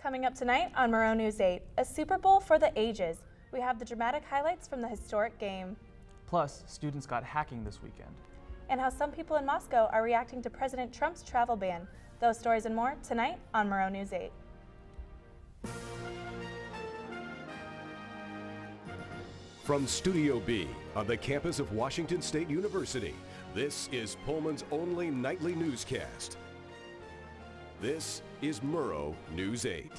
Coming up tonight on Murrow News 8, a Super Bowl for the ages. We have the dramatic highlights from the historic game. Plus, students got hacking this weekend. And how some people in Moscow are reacting to President Trump's travel ban. Those stories and more tonight on Murrow News 8. From Studio B on the campus of Washington State University, this is Pullman's only nightly newscast. This is Murrow News 8.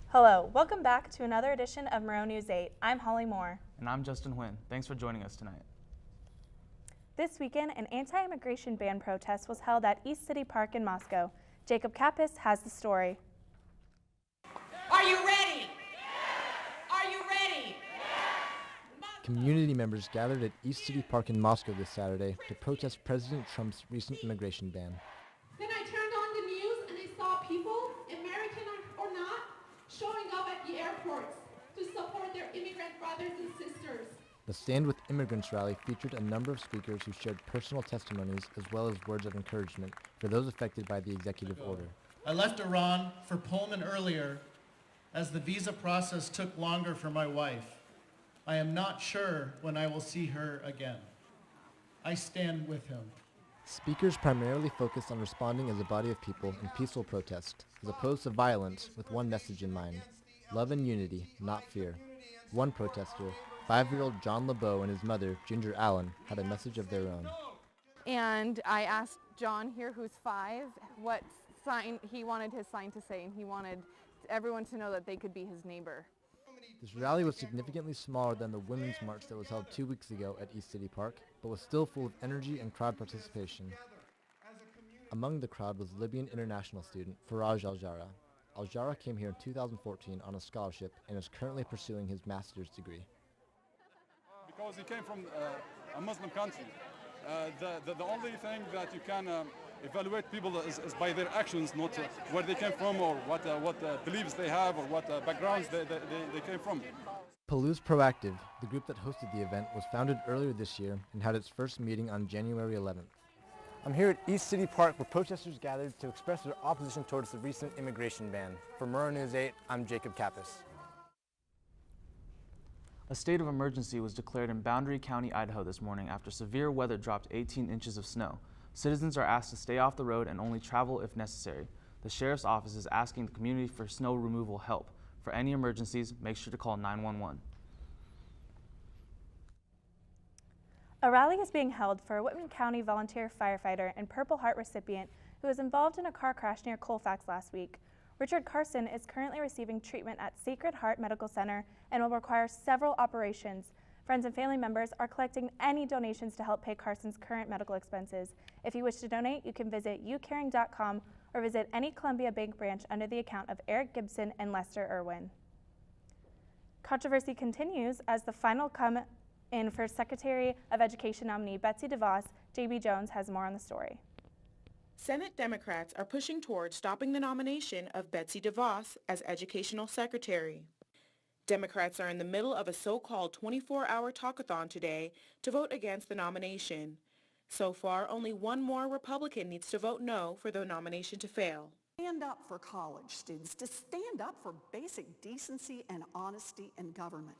Hello, welcome back to another edition of Murrow News 8. I'm Holly Moore. And I'm Justin Huynh. Thanks for joining us tonight. This weekend, an anti-immigration ban protest was held at East City Park in Moscow. Jacob Kappas has the story. Are you ready? Are you ready? Community members gathered at East City Park in Moscow this Saturday to protest President Trump's recent immigration ban. Then I turned on the news and I saw people, American or not, showing up at the airports to support their immigrant brothers and sisters. The Stand With Immigrants rally featured a number of speakers who shared personal testimonies as well as words of encouragement for those affected by the executive order. I left Iran for Pullman earlier as the visa process took longer for my wife. I am not sure when I will see her again. I stand with him. Speakers primarily focused on responding as a body of people in peaceful protest, as opposed to violence, with one message in mind: love and unity, not fear. One protester, 5-year-old John LeBeau, and his mother, Ginger Allen, had a message of their own. And I asked John here, who's 5, what sign he wanted his sign to say, and he wanted everyone to know that they could be his neighbor. This rally was significantly smaller than the Women's March that was held 2 weeks ago at East City Park, but was still full of energy and crowd participation. Among the crowd was Libyan international student Faraj Al-Jara. Al-Jara came here in 2014 on a scholarship and is currently pursuing his master's degree. Because he came from a Muslim country. The only thing that you can evaluate people is by their actions, not where they came from or what beliefs they have or what backgrounds they came from. Palouse Proactive, the group that hosted the event, was founded earlier this year and had its first meeting on January 11th. I'm here at East City Park where protesters gathered to express their opposition towards the recent immigration ban. For Murrow News 8, I'm Jacob Kappas. A state of emergency was declared in Boundary County, Idaho this morning after severe weather dropped 18 inches of snow. Citizens are asked to stay off the road and only travel if necessary. The sheriff's office is asking the community for snow removal help. For any emergencies, make sure to call 911. A rally is being held for a Whitman County volunteer firefighter and Purple Heart recipient who was involved in a car crash near Colfax last week. Richard Carson is currently receiving treatment at Sacred Heart Medical Center and will require several operations. Friends and family members are collecting any donations to help pay Carson's current medical expenses. If you wish to donate, you can visit youcaring.com or visit any Columbia Bank branch under the account of Eric Gibson and Lester Irwin. Controversy continues as the final come in for Secretary of Education nominee Betsy DeVos. J.B. Jones has more on the story. Senate Democrats are pushing toward stopping the nomination of Betsy DeVos as Educational Secretary. Democrats are in the middle of a so-called 24-hour talkathon today to vote against the nomination. So far, only one more Republican needs to vote no for the nomination to fail. Stand up for college students, to stand up for basic decency and honesty in government.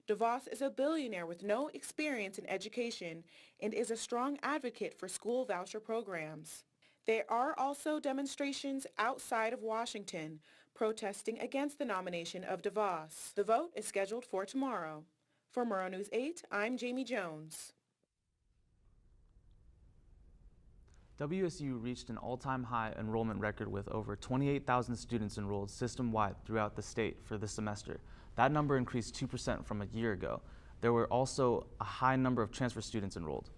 DeVos is a billionaire with no experience in education and is a strong advocate for school voucher programs. There are also demonstrations outside of Washington protesting against the nomination of DeVos. The vote is scheduled for tomorrow. For Murrow News 8, I'm Jamie Jones. WSU reached an all-time high enrollment record with over 28,000 students enrolled system-wide throughout the state for this semester. That number increased 2% from a year ago. There were also a high number of transfer students enrolled.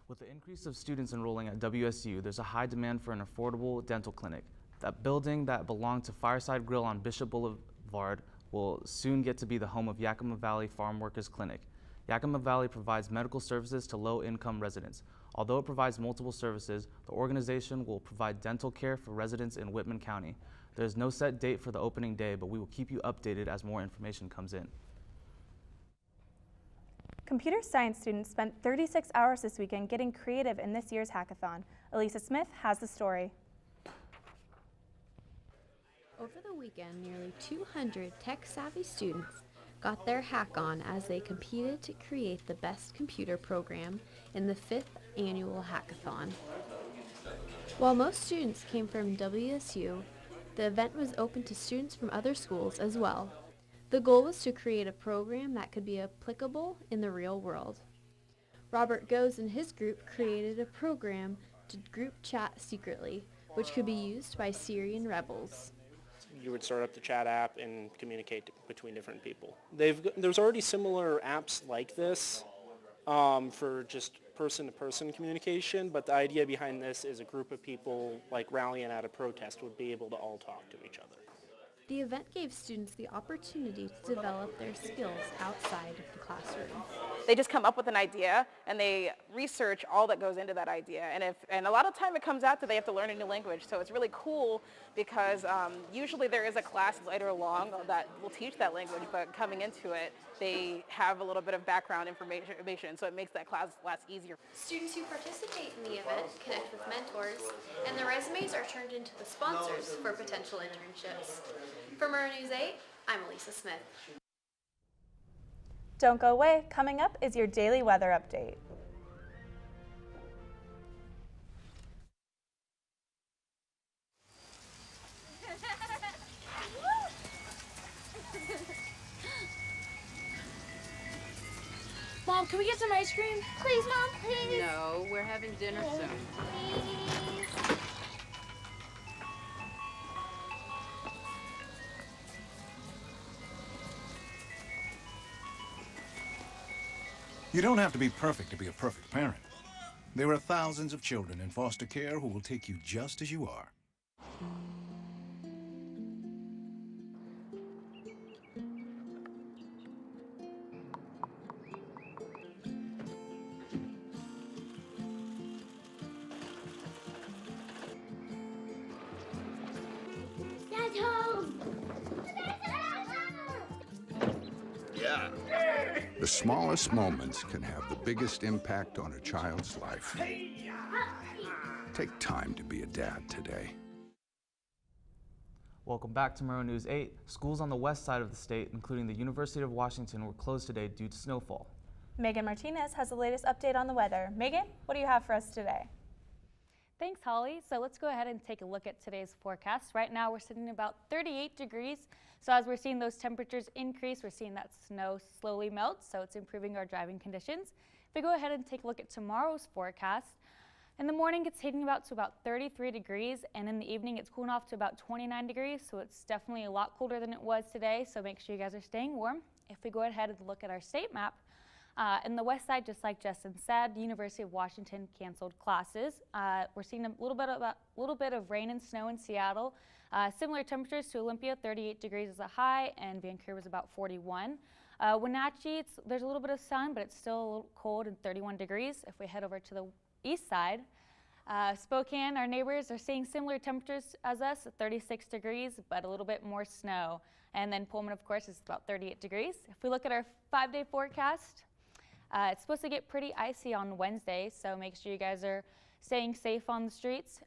With the increase of students enrolling at WSU, there's a high demand for an affordable dental clinic. That building that belonged to Fireside Grill on Bishop Boulevard will soon get to be the home of Yakima Valley Farm Workers Clinic. Yakima Valley provides medical services to low-income residents. Although it provides multiple services, the organization will provide dental care for residents in Whitman County. There is no set date for the opening day, but we will keep you updated as more information comes in. Computer science students spent 36 hours this weekend getting creative in this year's hackathon. Elisa Smith has the story. Over the weekend, nearly 200 tech-savvy students got their hack on as they competed to create the best computer program in the 5th annual hackathon. While most students came from WSU, the event was open to students from other schools as well. The goal was to create a program that could be applicable in the real world. Robert Goes and his group created a program to group chat secretly, which could be used by Syrian rebels. You would start up the chat app and communicate between different people. There's already similar apps like this for just person-to-person communication, but the idea behind this is a group of people like rallying at a protest would be able to all talk to each other. The event gave students the opportunity to develop their skills outside of the classroom. They just come up with an idea and they research all that goes into that idea. And a lot of time it comes out that they have to learn a new language. So it's really cool because usually there is a class later along that will teach that language, but coming into it, they have a little bit of background information, so it makes that class last easier. Students who participate in the event connect with mentors, and their resumes are turned into the sponsors for potential internships. For Murrow News 8, I'm Elisa Smith. Don't go away. Coming up is your daily weather update. Mom, can we get some ice cream? Please, Mom, please. No, we're having dinner soon. Please. You don't have to be perfect to be a perfect parent. There are thousands of children in foster care who will take you just as you are. Dad's home. Yeah. The smallest moments can have the biggest impact on a child's life. Take time to be a dad today. Welcome back to Murrow News 8. Schools on the west side of the state, including the University of Washington, were closed today due to snowfall. Megan Martinez has the latest update on the weather. Megan, what do you have for us today? Thanks, Holly. So let's go ahead and take a look at today's forecast. Right now we're sitting at about 38 degrees. So as we're seeing those temperatures increase, we're seeing that snow slowly melt, so it's improving our driving conditions. If we go ahead and take a look at tomorrow's forecast, in the morning it's hitting about 33 degrees, and in the evening it's cooling off to about 29 degrees, so it's definitely a lot colder than it was today, so make sure you guys are staying warm. If we go ahead and look at our state map, in the west side, just like Justin said, the University of Washington canceled classes. We're seeing a little bit of rain and snow in Seattle. Similar temperatures to Olympia, 38 degrees is a high, and Vancouver is about 41. Wenatchee, there's a little bit of sun, but it's still a little cold and 31 degrees. If we head over to the east side, Spokane, our neighbors, are seeing similar temperatures as us, 36 degrees, but a little bit more snow. And then Pullman, of course, is about 38 degrees. If we look at our 5-day forecast, it's supposed to get pretty icy on Wednesday, so make sure you guys are staying safe on the streets.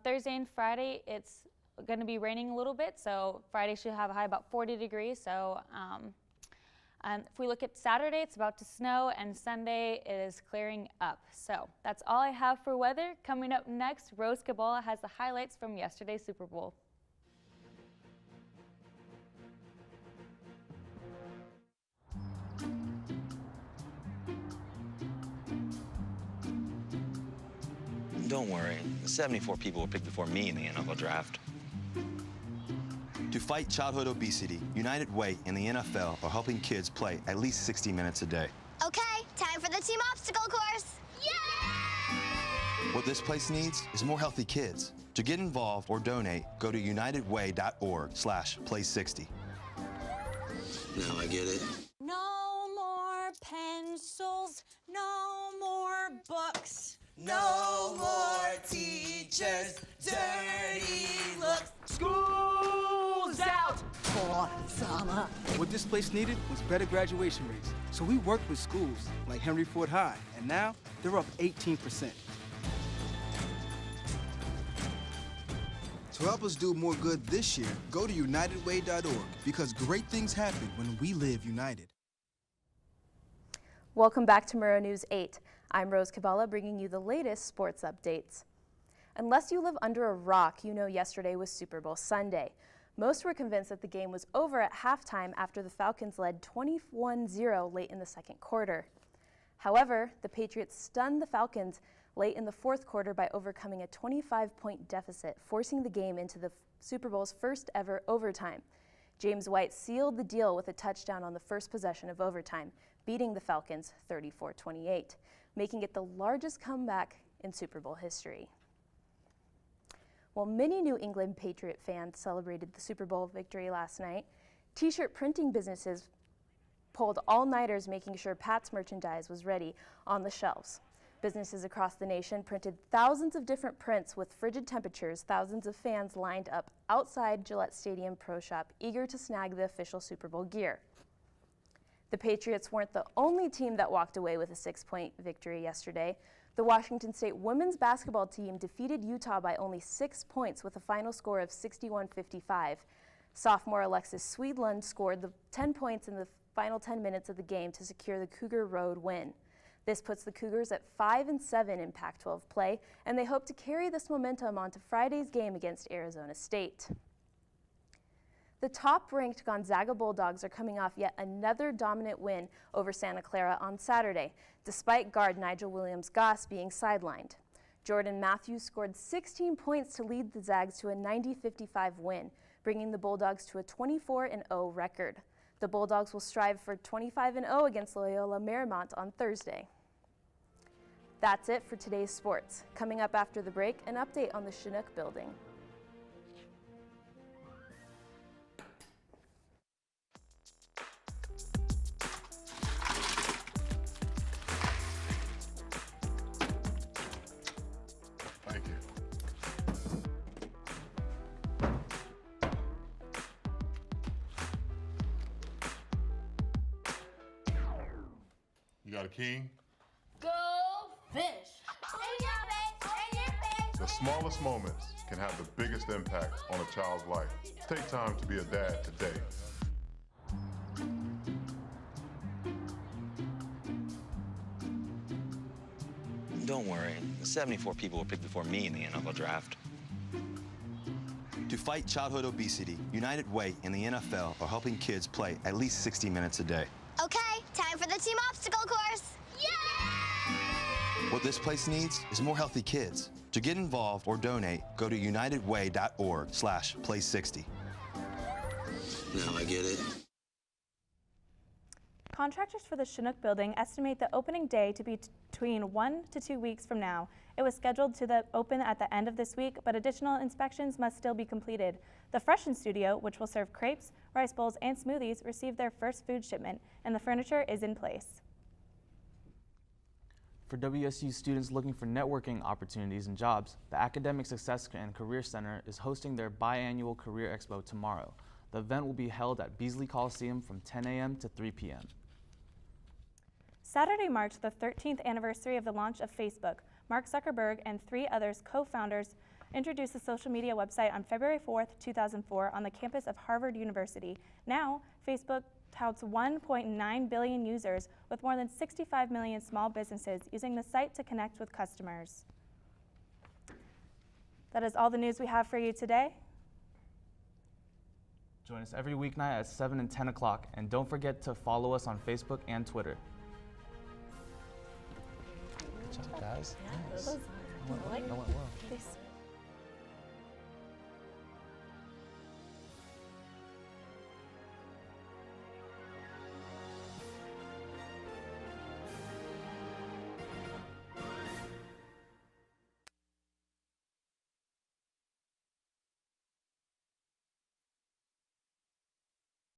Thursday and Friday, it's going to be raining a little bit, so Friday should have a high about 40 degrees. So if we look at Saturday, it's about to snow, and Sunday it is clearing up. So that's all I have for weather. Coming up next, Rose Kabbalah has the highlights from yesterday's Super Bowl. Don't worry, 74 people were picked before me in the NFL draft. To fight childhood obesity, United Way and the NFL are helping kids play at least 60 minutes a day. Okay, time for the team obstacle course. Yay! What this place needs is more healthy kids. To get involved or donate, go to unitedway.org/play60. Now I get it. No more pencils, no more books. No more teachers, dirty looks. School's out for summer. What this place needed was better graduation rates. So we worked with schools like Henry Ford High, and now they're up 18%. To help us do more good this year, go to unitedway.org because great things happen when we live united. Welcome back to Murrow News 8. I'm Rose Cabala bringing you the latest sports updates. Unless you live under a rock, you know yesterday was Super Bowl Sunday. Most were convinced that the game was over at halftime after the Falcons led 21-0 late in the second quarter. However, the Patriots stunned the Falcons late in the fourth quarter by overcoming a 25-point deficit, forcing the game into the Super Bowl's first ever overtime. James White sealed the deal with a touchdown on the first possession of overtime, beating the Falcons 34-28, making it the largest comeback in Super Bowl history. While many New England Patriot fans celebrated the Super Bowl victory last night, t-shirt printing businesses pulled all-nighters making sure Pat's merchandise was ready on the shelves. Businesses across the nation printed thousands of different prints with frigid temperatures. Thousands of fans lined up outside Gillette Stadium Pro Shop, eager to snag the official Super Bowl gear. The Patriots weren't the only team that walked away with a 6-point victory yesterday. The Washington State women's basketball team defeated Utah by only 6 points with a final score of 61-55. Sophomore Alexis Swedlund scored the 10 points in the final 10 minutes of the game to secure the Cougar Road win. This puts the Cougars at 5-7 in Pac-12 play, and they hope to carry this momentum onto Friday's game against Arizona State. The top-ranked Gonzaga Bulldogs are coming off yet another dominant win over Santa Clara on Saturday, despite guard Nigel Williams-Goss being sidelined. Jordan Matthews scored 16 points to lead the Zags to a 90-55 win, bringing the Bulldogs to a 24-0 record. The Bulldogs will strive for 25-0 against Loyola Marymount on Thursday. That's it for today's sports. Coming up after the break, an update on the Chinook building. Thank you. You got a king? Go fish. In your face, in your face. The smallest moments can have the biggest impact on a child's life. Take time to be a dad today. Don't worry, 74 people were picked before me in the NFL draft. To fight childhood obesity, United Way and the NFL are helping kids play at least 60 minutes a day. Okay, time for the team obstacle course. Yay! What this place needs is more healthy kids. To get involved or donate, go to unitedway.org/play60. Now I get it. Contractors for the Chinook building estimate the opening day to be between 1 to 2 weeks from now. It was scheduled to open at the end of this week, but additional inspections must still be completed. The Freshen Studio, which will serve crepes, rice bowls, and smoothies, received their first food shipment, and the furniture is in place. For WSU students looking for networking opportunities and jobs, the Academic Success and Career Center is hosting their biannual Career Expo tomorrow. The event will be held at Beasley Coliseum from 10 a.m. to 3 p.m. Saturday marked the 13th anniversary of the launch of Facebook. Mark Zuckerberg and 3 others co-founders introduced the social media website on February 4th, 2004 on the campus of Harvard University. Now, Facebook touts 1.9 billion users with more than 65 million small businesses using the site to connect with customers. That is all the news we have for you today. Join us every weeknight at 7 and 10 o'clock, and don't forget to follow us on Facebook and Twitter. Good job, guys. Yeah, Nice. that was, That went well. They